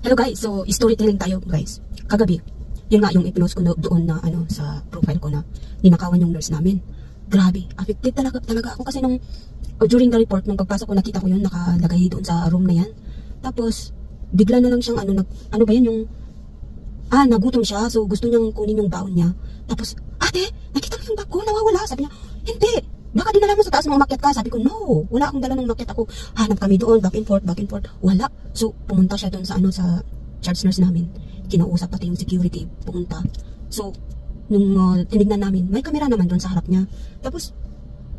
Hello guys, so storytelling tayo guys. Kagabi, yun nga yung ipinost ko doon na ano sa profile ko na ninakawan yung nurse namin. Grabe, affected talaga ako kasi nung during the report, nung pagpasok ko nakita ko yun nakalagay doon sa room na yan. Tapos bigla na lang siyang ano ba yan yung nagutom siya, so gusto niyang kunin yung baon niya. Tapos, ate, nakita mo yung bag ko, nawawala. Sabi niya, hindi, baka dinala mo sa taas ng umakyat ka. Sabi ko, no, wala akong dala ng umakyat ako. Hanap kami doon, back and forth, wala. So, pumunta siya doon sa sa charge nurse namin. Kinausap pati yung security, pumunta. So, nung tinignan namin, may camera naman doon sa harap niya. Tapos,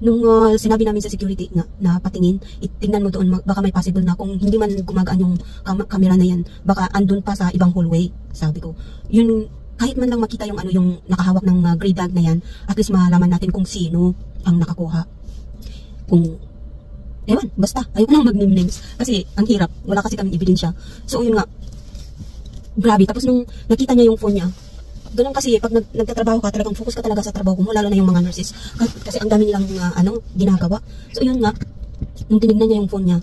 nung sinabi namin sa security na patingin, tingnan mo doon, baka may possible na kung hindi man gumagaan yung camera na yan, baka andun pa sa ibang hallway. Sabi ko, yun, kahit man lang makita yung yung nakahawak ng gray bag na yan, at least malaman natin kung sino ang nakakuha. Kung, ewan, basta, ayoko nang mag-name names. Kasi, ang hirap, wala kasi kami ebidensya. So, yun nga, grabe. Tapos nung nakita niya yung phone niya, ganun kasi, pag nagtatrabaho ka, talagang focus ka talaga sa trabaho mo, lalo na yung mga nurses. Kasi ang dami nilang ginagawa. So, yun nga, nung tinignan niya yung phone niya,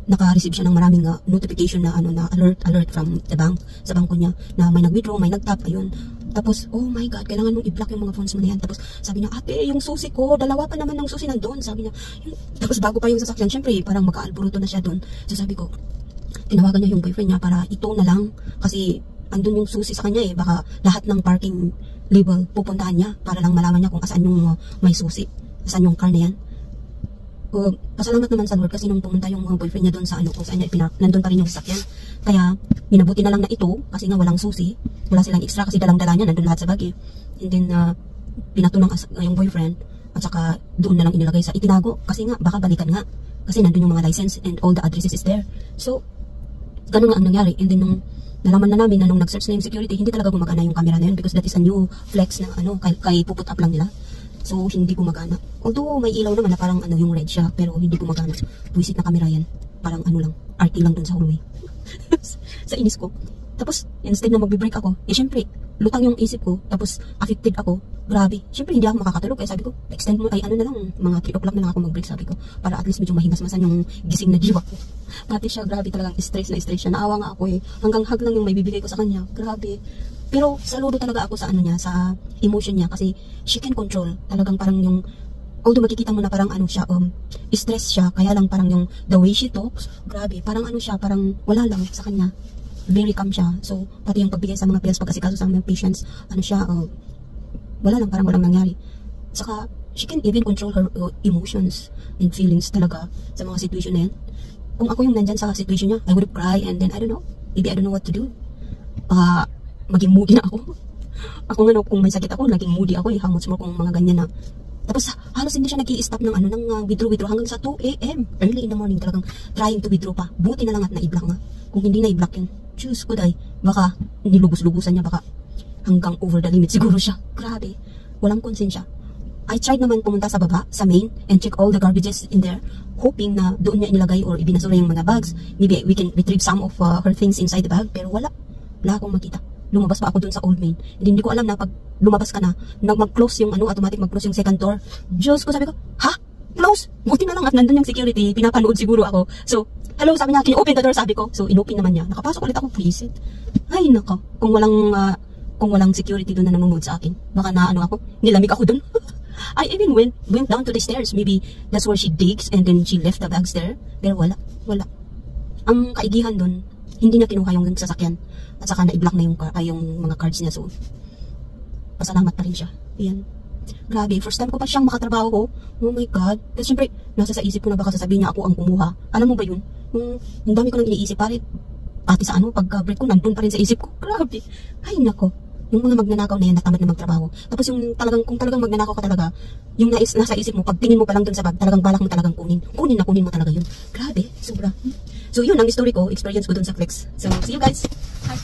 naka-receive siya ng maraming notification na alert from the bank, sa bangko niya, na may nag-withdraw, may nag-tap, ayun. Tapos, oh my God, kailangan mong i-block yung mga phones mo na yan. Tapos, sabi niya, ate, yung susi ko, dalawa pa naman ng susi nandun. Sabi niya, tapos bago pa yung sasakyan, syempre, parang magka-alburuto na siya dun. So, sabi ko, tinawagan niya yung boyfriend niya para ito na lang, kasi andun yung susi sa kanya baka lahat ng parking label pupuntahan niya para lang malaman niya kung asaan yung may susi, asaan yung car na yan. Pasalamat naman sa Lord kasi nung pumunta yung boyfriend niya doon sa kung saan niya nandun pa rin yung sasakyan. Kaya minabuti na lang na ito kasi nga walang susi, wala silang extra kasi dalang-dala niya, nandun lahat sa bag And then pinatulang yung boyfriend at saka doon na lang inilagay sa itinago kasi nga baka balikan nga kasi nandun yung mga license and all the addresses is there. So ganun nga ang nangyari. And then nung nalaman na namin na nung nag-search na yung security, hindi talaga gumagana yung camera na yun because that is a new flex na kay puput up lang nila. So, hindi gumagana. Although, may ilaw naman na parang yung red siya, pero hindi gumagana. Buisit na camera yan. Parang lang, RT lang dun sa hallway. Sa inis ko. Tapos, instead na magbe-break ako, syempre, lutang yung isip ko, tapos affected ako, grabe. Syempre, hindi ako makakatulog, kaya sabi ko, extend mo, na lang, mga 3 o'clock na lang ako mag-break, sabi ko, para at least medyo mahimas-masan yung gising na diwa ko. Pati siya, grabe talagang stress siya. Naawa nga ako hanggang hug lang yung may bibigay ko sa kanya, grabe. Pero saludo talaga ako sa sa emotion niya kasi she can control. Talagang parang yung, although makikita mo na parang siya, stress siya, kaya lang parang yung the way she talks, grabe, parang siya, parang wala lang sa kanya. Very calm siya. So, pati yung pagbigay sa mga pills, pagkasikaso sa mga patients, siya, wala lang, parang walang nangyari. Saka, she can even control her emotions and feelings talaga sa mga situation na yan. Kung ako yung nandyan sa situation niya, I would cry and then, I don't know, maybe I don't know what to do. Maging moody na ako. Ako nga kung may sakit ako, naging moody ako how much more kung mga ganyan na. Tapos halos hindi siya nag-i-stop ng withdraw hanggang sa 2 AM. Early in the morning talagang trying to withdraw pa. Buti na lang at na-i-block nga. Kung hindi na-i-block yun, Diyos ko day, baka nilubos-lubusan niya, baka hanggang over the limit siguro siya. Grabe, walang konsensya. I tried naman pumunta sa baba, sa main, and check all the garbages in there, hoping na doon niya inilagay or ibinasura yung mga bags. Maybe we can retrieve some of her things inside the bag, pero wala akong makita. Lumabas pa ako dun sa old main. Hindi ko alam na pag lumabas ka na, mag-close yung automatic mag-close yung second door. Diyos ko, sabi ko, ha? Close? Buti na lang at nandun yung security, pinapanood siguro ako. So, hello, sabi niya, can you open the door? Sabi ko. So, inopen naman niya. Nakapasok ulit ako, please. Ay, nako. Kung walang security dun na nanonood sa akin, baka ako, nilamig ako dun. I even went down to the stairs. Maybe that's where she digs and then she left the bags there. Pero wala. Ang kaigihan dun, hindi niya kinuha yung sasakyan. At saka na-i-block na yung mga cards niya. So, pasalamat pa rin siya. Ayan. Grabe, first time ko pa siyang makatrabaho ko. Oh my God. Kasi syempre, nasa sa isip ko na baka sasabihin niya ako ang kumuha. Alam mo ba yun? Ang dami ko nang iniisip. Pati sa pagka-break ko, nandun pa rin sa isip ko. Grabe. Ay, nako. Yung mga magnanakaw na yan, natamad na magtrabaho. Tapos kung talagang magnanakaw ka talaga, yung nasa isip mo, pag tingin mo pa lang dun sa bag, talagang balak mo talagang kunin. Kunin mo talaga yun. Grabe, sobra. So yun ang story ko, experience ko dun sa Flex. So see you guys. Hi.